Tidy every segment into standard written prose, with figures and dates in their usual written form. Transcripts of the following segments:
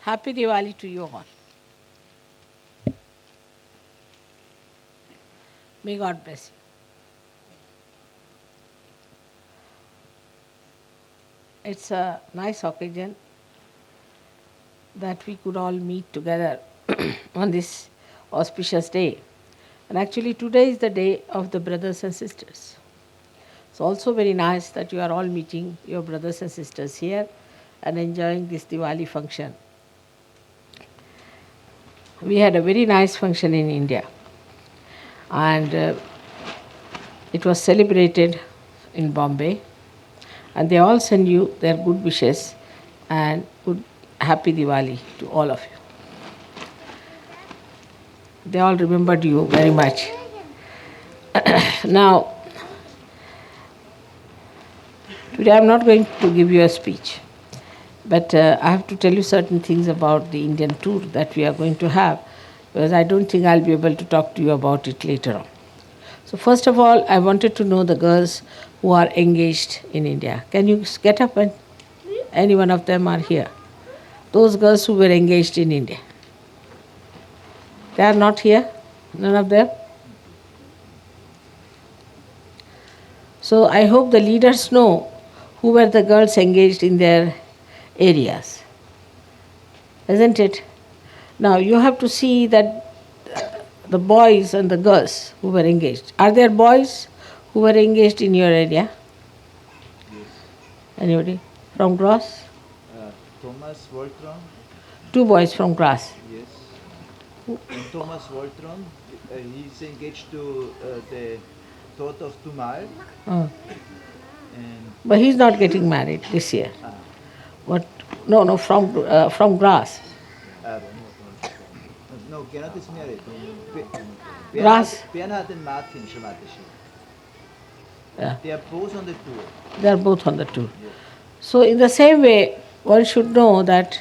Happy Diwali to you all. May God bless you. It's a nice occasion that we could all meet together on this auspicious day. And actually, today is the day of the brothers and sisters. It's also very nice that you are all meeting your brothers and sisters here and enjoying this Diwali function. We had a very nice function in India, and it was celebrated in Bombay, and they all send you their good wishes and good happy Diwali to all of you. They all remembered you very much. Now, today I am not going to give you a speech, but I have to tell you certain things about the Indian tour that we are going to have, because I don't think I'll be able to talk to you about it later on. So first of all, I wanted to know the girls who are engaged in India. Can you get up and any one of them are here? Those girls who were engaged in India. They are not here? None of them? So I hope the leaders know who were the girls engaged in their areas. Isn't it? Now you have to see that the boys and the girls who were engaged. Are there boys who were engaged in your area? Yes. Anybody? From Gross? Thomas Voltron. Two boys from Grass. Yes. And Thomas Voltron, he's engaged to the daughter of Tumal. Oh. And But he's not getting married this year. ah, But no, from Grass. no, Gernot is married. Grass. Bernhard and Martin Schamatischi. Yeah. They are both on the tour. They are both on the tour. Yes. So in the same way, one should know that,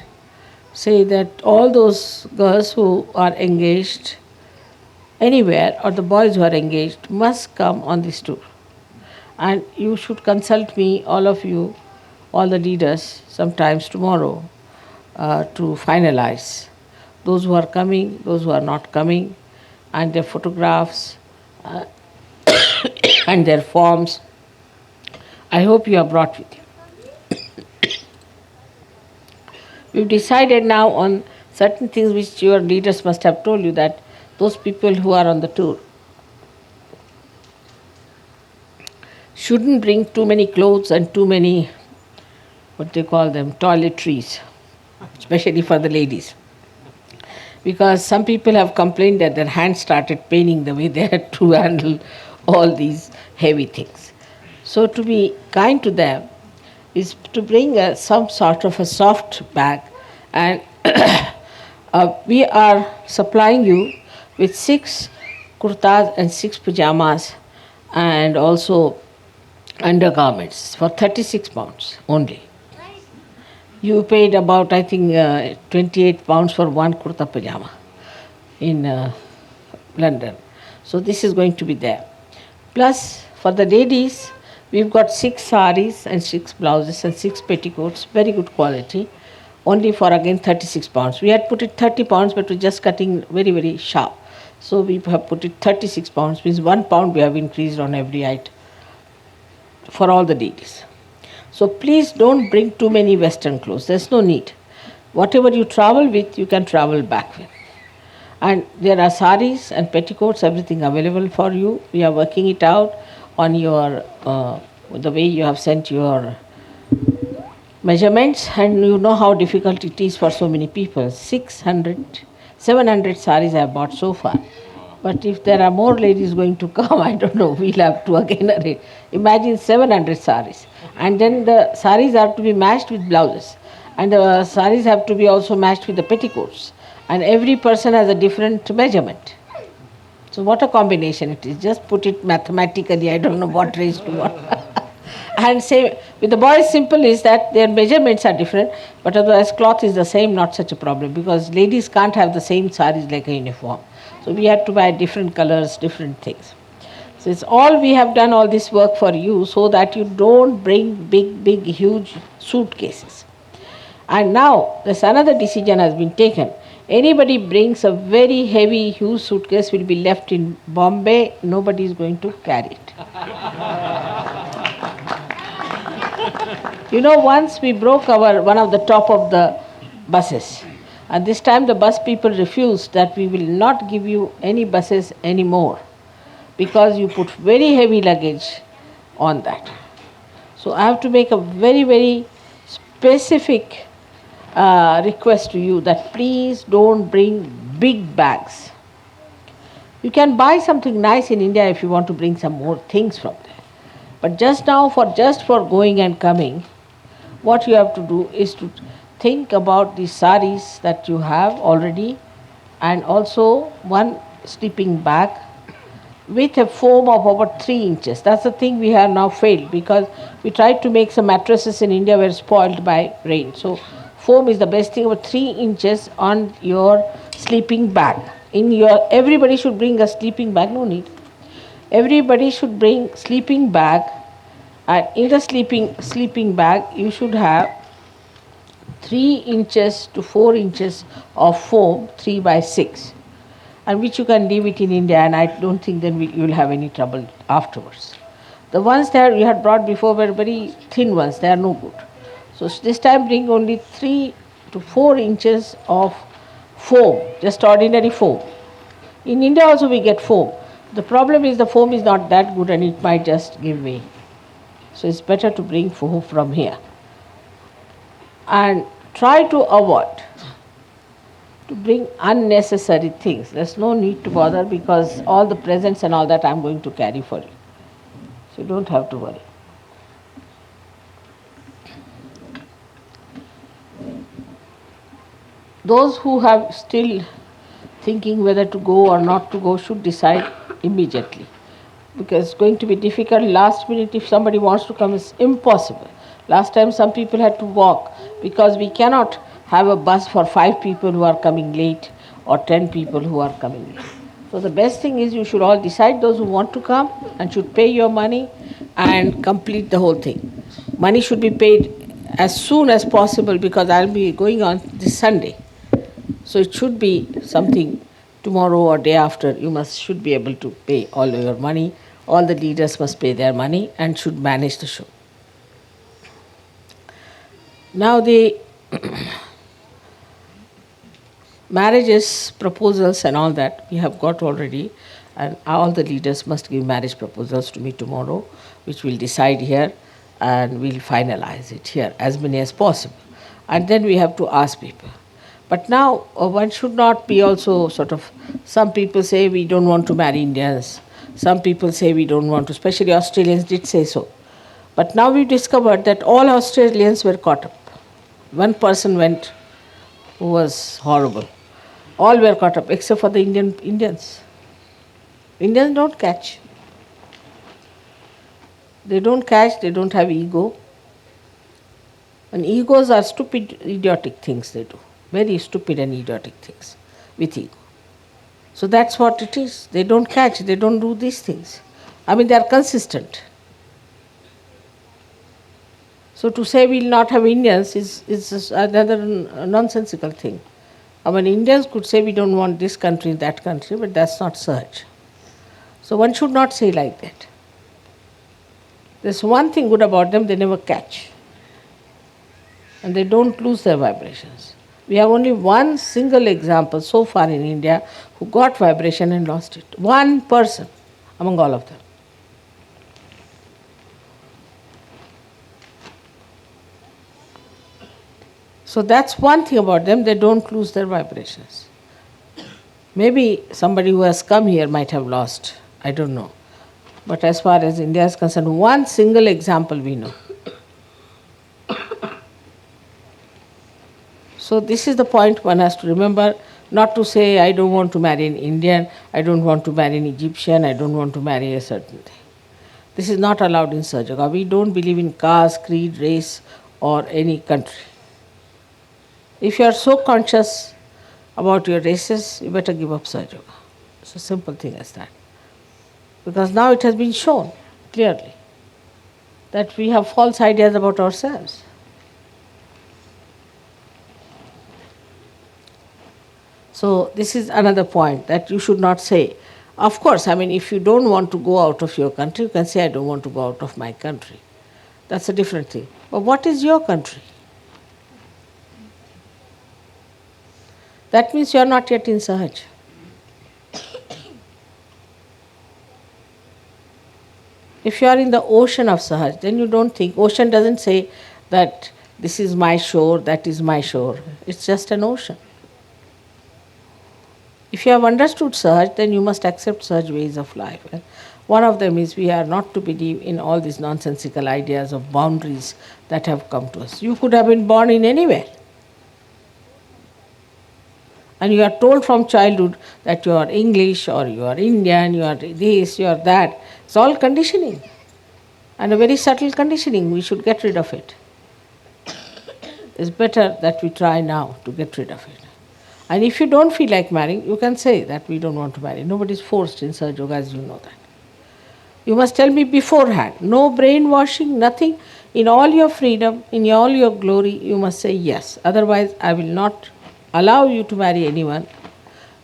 say that all those girls who are engaged anywhere or the boys who are engaged must come on this tour. And you should consult me, all of you, all the leaders, sometimes tomorrow, to finalize those who are coming, those who are not coming, and their photographs and their forms. I hope you have brought with you. We've decided now on certain things which your leaders must have told you, that those people who are on the tour shouldn't bring too many clothes and too many, what they call them, toiletries, especially for the ladies. Because some people have complained that their hands started paining the way they had to handle all these heavy things. So to be kind to them is to bring some sort of a soft bag, and we are supplying you with 6 kurtas and 6 pajamas and also undergarments for 36 pounds only. You paid about, I think, 28 pounds for one kurta pajama in London. So this is going to be there. Plus, for the ladies, we've got 6 saris and 6 blouses and 6 petticoats, very good quality, only for again 36 pounds. We had put it 30 pounds, but we're just cutting very, very sharp. So we have put it 36 pounds, means 1 pound we have increased on every item for all the ladies. So please don't bring too many Western clothes. There's no need. Whatever you travel with, you can travel back with. And there are saris and petticoats, everything available for you. We are working it out on your the way you have sent your measurements, and you know how difficult it is for so many people. 700 saris I have bought so far. But if there are more ladies going to come, I don't know, we'll have to again arrange. Imagine 700 saris. And then the saris have to be matched with blouses. And the saris have to be also matched with the petticoats. And every person has a different measurement. So what a combination it is. Just put it mathematically, I don't know what raised to what. And say, with the boys, simple is that their measurements are different, but otherwise cloth is the same, not such a problem, because ladies can't have the same saris like a uniform. So we had to buy different colors, different things. So it's all, we have done all this work for you so that you don't bring big, huge suitcases. And now there's another decision has been taken. Anybody brings a very heavy, huge suitcase will be left in Bombay. Nobody is going to carry it. Once we broke one of the top of the buses, and this time the bus people refused that we will not give you any buses anymore because you put very heavy luggage on that. So I have to make a very, very specific request to you that please don't bring big bags. You can buy something nice in India if you want to bring some more things from there. But just now, just for going and coming, what you have to do is to think about the saris that you have already, and also one sleeping bag with a foam of about 3 inches. That's the thing we have now failed, because we tried to make some mattresses in India were spoiled by rain. So foam is the best thing, about 3 inches on your sleeping bag. Everybody should bring a sleeping bag, no need. Everybody should bring sleeping bag, and in the sleeping bag you should have 3 inches to 4 inches of foam, 3 by 6, and which you can leave it in India, and I don't think then you will have any trouble afterwards. The ones that you had brought before were very thin ones, they are no good. So this time bring only 3 to 4 inches of foam, just ordinary foam. In India also we get foam. The problem is the foam is not that good and it might just give way. So it's better to bring foam from here. And try to avoid to bring unnecessary things. There's no need to bother, because all the presents and all that I'm going to carry for you. So you don't have to worry. Those who have still thinking whether to go or not to go should decide immediately, because it's going to be difficult. Last minute, if somebody wants to come, it's impossible. Last time some people had to walk, because we cannot have a bus for 5 people who are coming late or 10 people who are coming late. So the best thing is you should all decide, those who want to come, and should pay your money and complete the whole thing. Money should be paid as soon as possible, because I'll be going on this Sunday. So it should be something tomorrow or day after. You should be able to pay all your money. All the leaders must pay their money and should manage the show. Now the marriages, proposals and all that we have got already, and all the leaders must give marriage proposals to me tomorrow, which we'll decide here and we'll finalize it here, as many as possible. And then we have to ask people. But now one should not be also some people say we don't want to marry Indians, some people say we don't want to, especially Australians did say so. But now we discovered that all Australians were caught up. One person went who was horrible. All were caught up except for the Indians. Indians don't catch. They don't catch, they don't have ego. And egos are stupid, idiotic things they do. Very stupid and idiotic things with ego. So that's what it is. They don't catch, they don't do these things. They are consistent. So to say we'll not have Indians is another nonsensical thing. Indians could say we don't want this country, that country, but that's not such. So one should not say like that. There's one thing good about them, they never catch. And they don't lose their vibrations. We have only one single example so far in India who got vibration and lost it. One person among all of them. So that's one thing about them, they don't lose their vibrations. Maybe somebody who has come here might have lost, I don't know. But as far as India is concerned, one single example we know. So this is the point one has to remember, not to say I don't want to marry an Indian, I don't want to marry an Egyptian, I don't want to marry a certain thing. This is not allowed in Sahaja Yoga. We don't believe in caste, creed, race or any country. If you are so conscious about your races, you better give up Sahaja Yoga. It's a simple thing as that. Because now it has been shown clearly that we have false ideas about ourselves. So this is another point that you should not say. Of course, I mean, if you don't want to go out of your country, you can say, I don't want to go out of my country. That's a different thing. But what is your country? That means you are not yet in Sahaj. If you are in the ocean of Sahaj, then you don't think. Ocean doesn't say that this is my shore, that is my shore. It's just an ocean. If you have understood Sahaj, then you must accept Sahaj ways of life. And one of them is we are not to believe in all these nonsensical ideas of boundaries that have come to us. You could have been born in anywhere. And you are told from childhood that you are English or you are Indian, you are this, you are that. It's all conditioning. And a very subtle conditioning. We should get rid of it. It's better that we try now to get rid of it. And if you don't feel like marrying, you can say that we don't want to marry. Nobody is forced in Sahaja Yoga, as you know that. You must tell me beforehand. No brainwashing, nothing. In all your freedom, in all your glory, you must say yes. Otherwise, I will not allow you to marry anyone.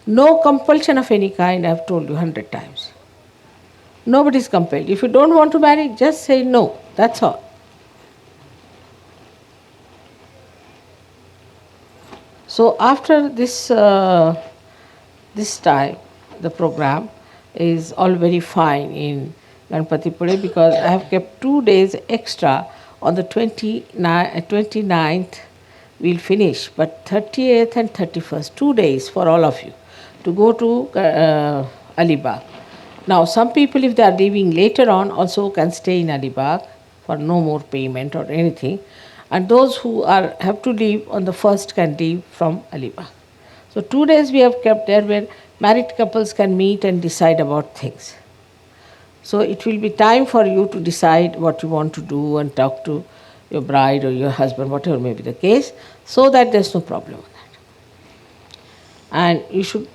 No compulsion of any kind, I have told you 100 times. Nobody is compelled. If you don't want to marry, just say no. That's all. So after this time, the program is all very fine in Ganpatipure because I have kept 2 days extra. On the 29th, we'll finish, but 30th and 31st, 2 days for all of you to go to Alibag. Now, some people, if they are leaving later on, also can stay in Alibag for no more payment or anything. And those who have to leave on the first can leave from Alibag. So 2 days we have kept there where married couples can meet and decide about things. So it will be time for you to decide what you want to do and talk to your bride or your husband, whatever may be the case, so that there's no problem with that. And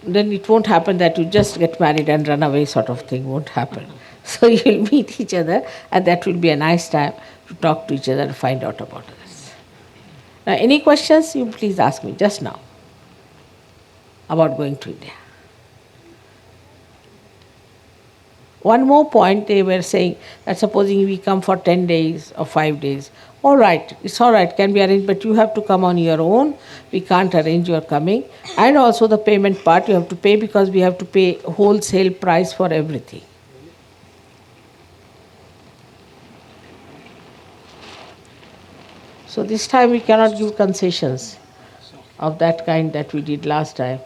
then it won't happen that you just get married and run away sort of thing, won't happen. So you'll meet each other and that will be a nice time to talk to each other and find out about this. Now, any questions, you please ask me just now about going to India. One more point, they were saying that supposing we come for 10 days or 5 days, all right, it's all right, can be arranged, but you have to come on your own. We can't arrange your coming. And also the payment part you have to pay because we have to pay wholesale price for everything. So this time we cannot give concessions of that kind that we did last time.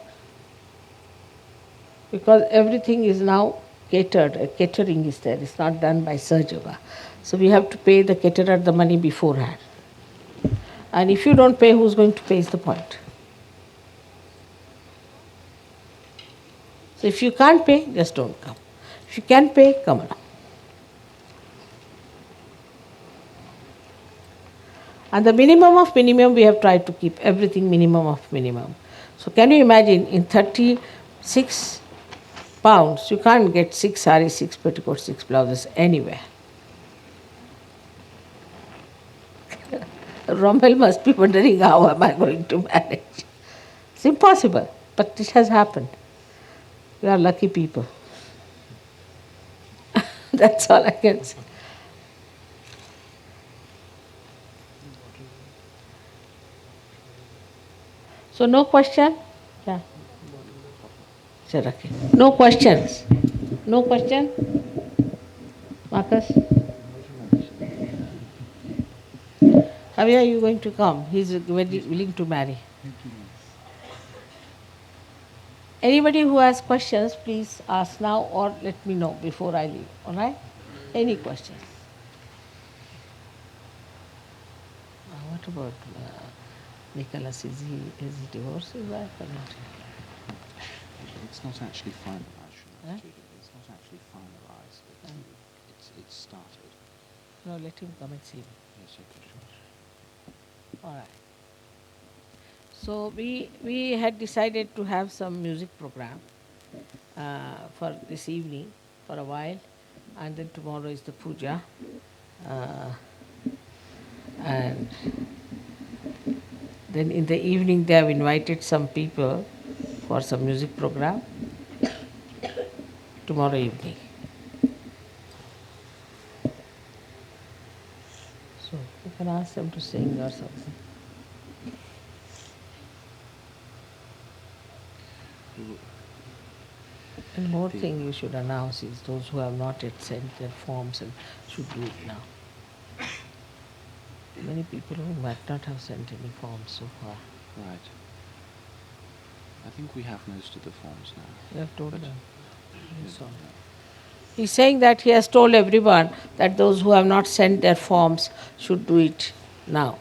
Because everything is now catered, catering is there, it's not done by Sahaja Yoga. So we have to pay the caterer the money beforehand. And if you don't pay, who's going to pay is the point. So if you can't pay, just don't come. If you can pay, come along. And the minimum of minimum, we have tried to keep everything minimum of minimum. So can you imagine, in 36 pounds, you can't get 6 saris, 6 petticoats, 6 blouses anywhere. Rommel must be wondering how am I going to manage. It's impossible, but it has happened. We are lucky people. That's all I can say. So no question? Yeah. Sure, okay. No questions? No question? Marcus? How are you going to come? He's very willing to marry. Anybody who has questions, please ask now or let me know before I leave. All right? Any questions? What about Nicholas? Is he divorced his wife or not? It's not actually finalised. Huh? It's not actually finalised. It's started. No, let him come and see me. Yes, okay, sure. All right. So we had decided to have some music program for this evening for a while, and then tomorrow is the puja, and then in the evening they have invited some people for some music program tomorrow evening. So you can ask them to sing or something. And more thing you should announce is those who have not yet sent their forms and should do it now. Many people who might not have sent any forms so far. Right. I think we have most of the forms now. You have told But- them. Yes, Yeah. all. He's saying that he has told everyone that those who have not sent their forms should do it now.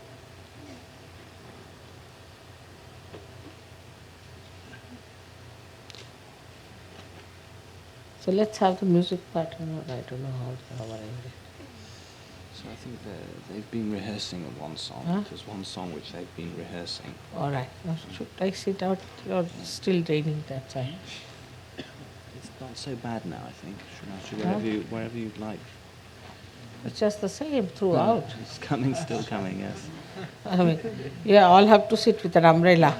So let's have the music pattern, or I don't know how arrange it. So I think they've been rehearsing one song. Huh? There's one song which they've been rehearsing. All right. Now, should I sit out or still raining that side? It's not so bad now, I think. Should Huh? wherever you'd like. It's just the same throughout. It's coming, still coming, yes. I mean, yeah, all have to sit with an umbrella.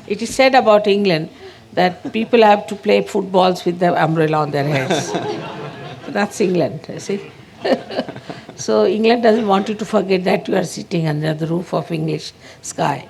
It is said about England that people have to play footballs with the umbrella on their heads. That's England, you see. So England doesn't want you to forget that you are sitting under the roof of English sky.